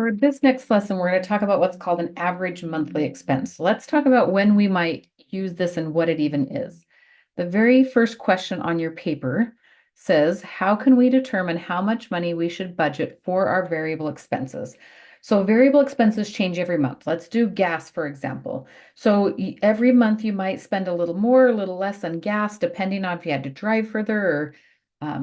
For this next lesson, we're going to talk about what's called an average monthly expense. So let's talk about when we might use this and what it even is. The very first question on your paper says, how can we determine how much money we should budget for our variable expenses? So variable expenses change every month. Let's do gas, for example. So every month you might spend a little more, a little less on gas, depending on if you had to drive further or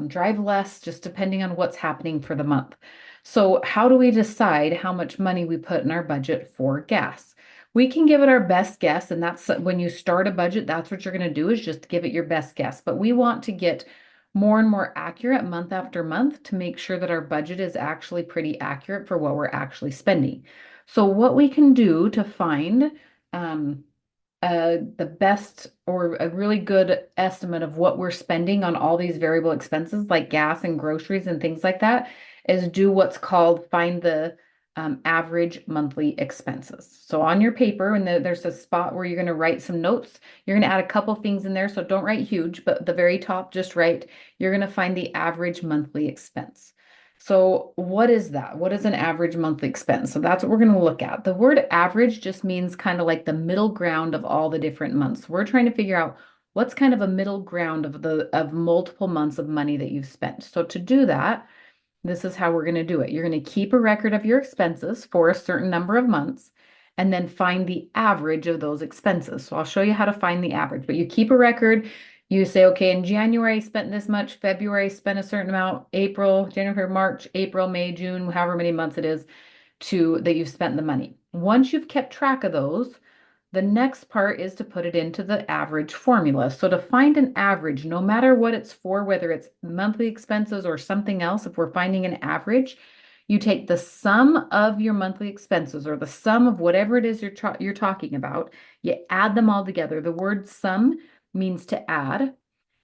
drive less, just depending on what's happening for the month. So how do we decide how much money we put in our budget for gas? We can give it our best guess, and that's when you start a budget, that's what you're going to do is just give it your best guess. But we want to get more and more accurate month after month to make sure that our budget is actually pretty accurate for what we're actually spending. So what we can do to find um, the best or a really good estimate of what we're spending on all these variable expenses like gas and groceries and things like that is do what's called find the average monthly expenses. So on your paper, and there's a spot where you're going to write some notes, you're going to add a couple things in there. So don't write huge, but at the very top, just write, you're going to find the average monthly expense. So what is that? What is an average monthly expense? So that's what we're going to look at. The word average just means kind of like the middle ground of all the different months. We're trying to figure out what's kind of a middle ground of multiple months of money that you've spent. So to do that, this is how we're going to do it. You're going to keep a record of your expenses for a certain number of months and then find the average of those expenses. So I'll show you how to find the average, but you keep a record. You say, okay, in January I spent this much, February I spent a certain amount, April, January, March, April, May, June, however many months it is to that you've spent the money. Once you've kept track of those, the next part is to put it into the average formula. So to find an average, no matter what it's for, whether it's monthly expenses or something else, if we're finding an average, you take the sum of your monthly expenses or the sum of whatever it is you're talking about, you add them all together. The word sum means to add,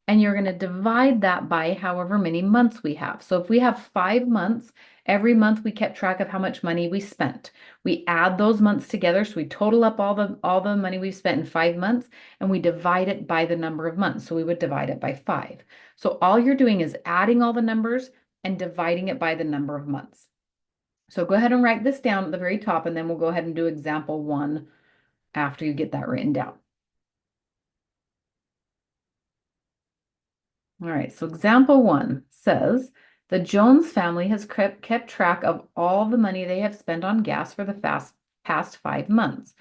and you're going to divide that by however many months we have. So if we have 5 months, every month we kept track of how much money we spent. We add those months together, so we total up all the money we've spent in 5 months, and we divide it by the number of months. So we would divide it by 5. So all you're doing is adding all the numbers and dividing it by the number of months. So go ahead and write this down at the very top, and then we'll go ahead and do example 1 after you get that written down. All right, so example 1 says the Jones family has kept track of all the money they have spent on gas for the past 5 months.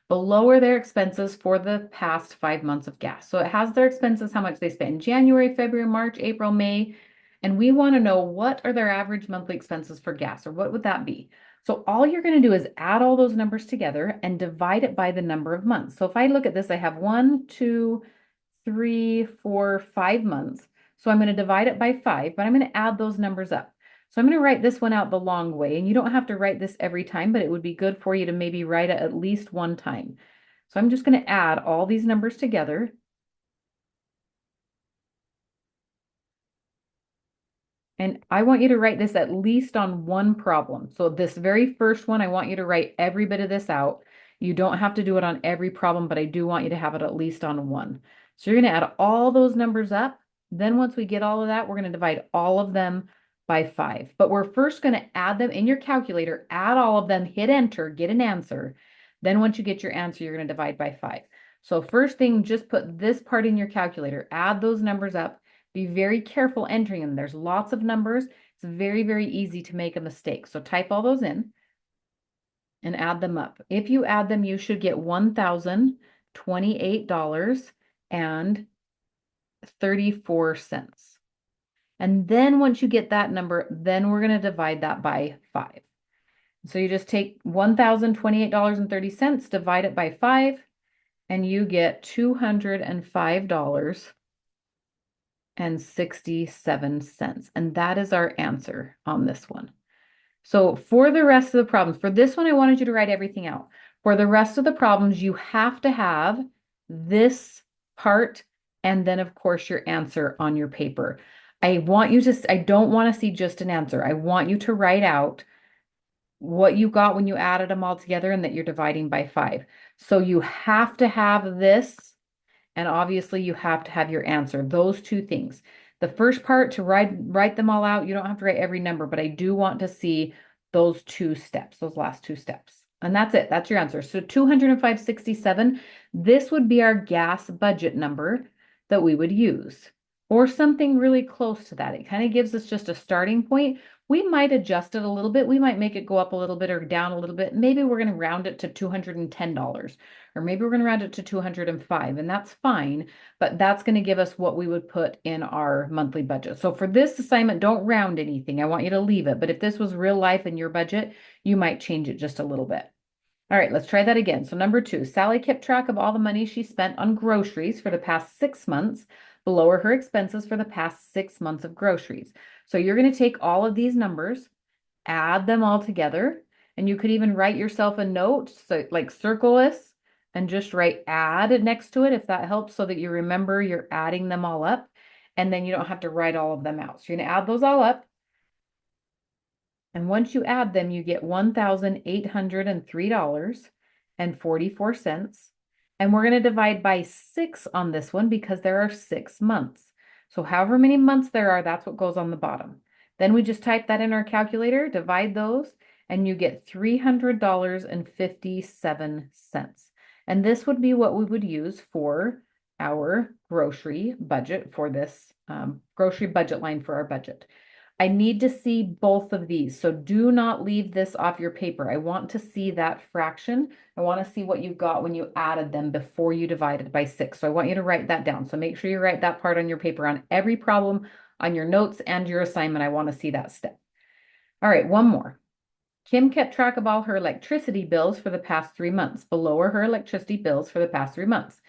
Below are their expenses for the past 5 months of gas. So it has their expenses, how much they spent in January, February, March, April, May, and we want to know what are their average monthly expenses for gas, or what would that be? So all you're going to do is add all those numbers together and divide it by the number of months. So if I look at this, I have 1, 2, 3, 4, 5 months. So I'm going to divide it by 5, but I'm going to add those numbers up. So I'm going to write this one out the long way, and you don't have to write this every time, but it would be good for you to maybe write it at least one time. So I'm just going to add all these numbers together. And I want you to write this at least on one problem. So this very first one, I want you to write every bit of this out. You don't have to do it on every problem, but I do want you to have it at least on one. So you're going to add all those numbers up. Then once we get all of that, we're going to divide all of them by 5. But we're first going to add them in your calculator, add all of them, hit enter, get an answer. Then once you get your answer, you're going to divide by 5. So first thing, just put this part in your calculator, add those numbers up. Be very careful entering them. There's lots of numbers. It's very, very easy to make a mistake. So type all those in and add them up. If you add them, you should get $1,028.34. And then once you get that number, then we're going to divide that by 5. So you just take $1,028.30, divide it by 5, and you get $205.67. And that is our answer on this one. So for the rest of the problems, for this one, I wanted you to write everything out. For the rest of the problems, you have to have this part and then, of course, your answer on your paper. I don't want to see just an answer. I want you to write out what you got when you added them all together and that you're dividing by 5. So you have to have this, and obviously you have to have your answer, those two things. The first part to write them all out, you don't have to write every number, but I do want to see those two steps, those last two steps. And that's it. That's your answer. So 205.67, this would be our gas budget number that we would use, or something really close to that. It kind of gives us just a starting point. We might adjust it a little bit. We might make it go up a little bit or down a little bit. Maybe we're going to round it to $210, or maybe we're going to round it to 205, and that's fine, but that's going to give us what we would put in our monthly budget. So for this assignment, don't round anything. I want you to leave it. But if this was real life in your budget, you might change it just a little bit. All right, let's try that again. So number 2, Sally kept track of all the money she spent on groceries for the past 6 months below her expenses for the past 6 months of groceries. So you're going to take all of these numbers, add them all together, and you could even write yourself a note, so like circle this and just write add next to it if that helps, so that you remember you're adding them all up, and then you don't have to write all of them out. So you're going to add those all up. And once you add them, you get $1,803.44. And we're going to divide by 6 on this one because there are 6 months. So however many months there are, that's what goes on the bottom. Then we just type that in our calculator, divide those, and you get $300.57. And this would be what we would use for our grocery budget for this grocery budget line for our budget. I need to see both of these. So do not leave this off your paper. I want to see that fraction. I want to see what you got when you added them before you divided by 6. So I want you to write that down. So make sure you write that part on your paper on every problem on your notes and your assignment. I want to see that step. All right, one more. Kim kept track of all her electricity bills for the past 3 months, below her electricity bills for the past 3 months.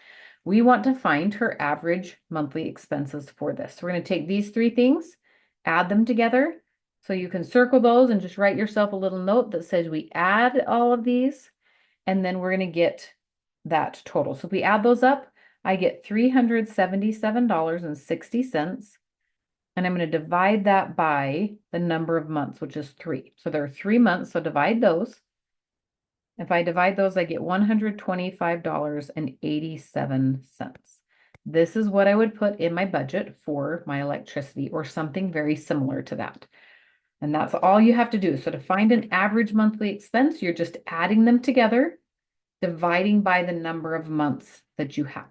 We want to find her average monthly expenses for this. So we're going to take these 3 things, add them together. So you can circle those and just write yourself a little note that says we add all of these, and then we're going to get that total. So if we add those up, I get $377.60. And I'm going to divide that by the number of months, which is 3. So there are 3 months, so divide those. If I divide those, I get $125.87. This is what I would put in my budget for my electricity, or something very similar to that. And that's all you have to do. So to find an average monthly expense, you're just adding them together, dividing by the number of months that you have.